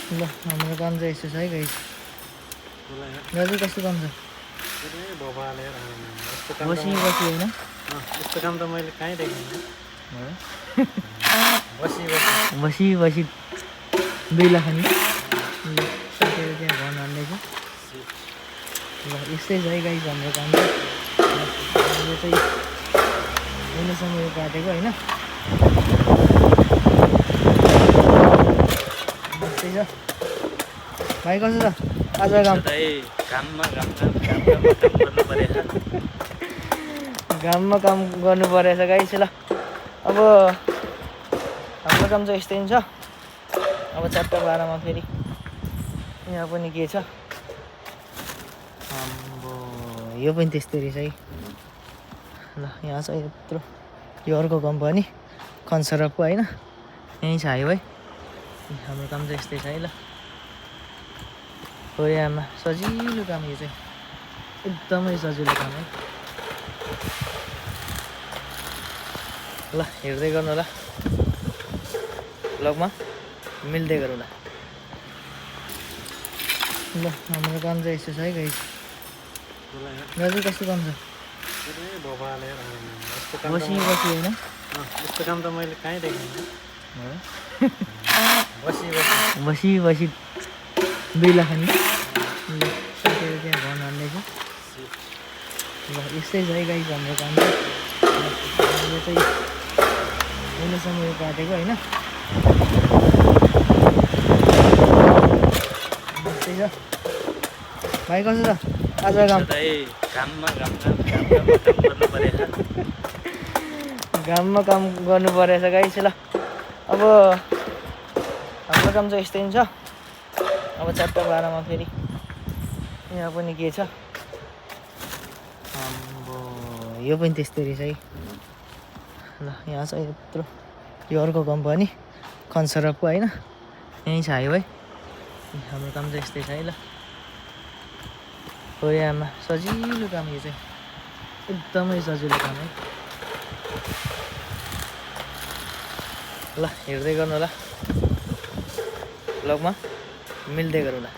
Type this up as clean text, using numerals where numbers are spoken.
ल हाम्रो काम चाहिँ यस्तो छ है गाइस। दाजु कस्तो काम छ? बसी होइन यस्तो काम त मैले कहीँ देखेँ बसी बेला खाने साथीहरू त्यहाँ भन हाल्दैछ। ल यस्तै छ है गाइस हाम्रो काम चाहिँ। यो चाहिँ अहिलेसम्म यो काटेको होइन, यस्तै छ। भाइ कसो छ आज काम? घाममा काम गर्नु परेछ गाइस। ल अब हाम्रो काम चाहिँ यस्तै छ। अब 4:12 फेरि यहाँ पनि के छ, यो पनि त्यस्तै रहेछ है। ल यहाँ छ यत्रो, यो अर्को कम्पनी कन्सरपको होइन, यहीँ छ हाइवे। हाम्रो काम चाहिँ यस्तै छ है। ल हो आमा सजिलो काम, यो चाहिँ एकदमै सजिलो काम है। ल हेर्दै गर्नु होला, ब्लगमा मिल्दै गरौँ ल। ल हाम्रो काम चाहिँ यस्तो छ है गाइस। दाजु कस्तो काम छ? बसी होइन यस्तो काम त मैले कहीँ देखेँ बसी बेला खाने साथीहरू त्यहाँ भन हाल्दैछ। ल यस्तै छ है गाइस हाम्रो काम चाहिँ। यो चाहिँ अहिलेसम्म यो काटेको होइन, यस्तै छ। भाइ कसो छ आज काम? घाममा काम गर्नु परेछ गाइस। ल अब हाम्रो काम चाहिँ यस्तै छ। अब 4:12 फेरि यहाँ पनि के छ, यो पनि त्यस्तै रहेछ है। ल यहाँ छ यत्रो, यो अर्को कम्पनी कन्सरपको होइन, यहीँ छ हाइवे। हाम्रो काम चाहिँ यस्तै छ है। ल हो आमा सजिलो काम, यो चाहिँ एकदमै सजिलो काम है। ल हेर्दै गर्नु होला, ब्लगमा मिल्दै गरौँ ल।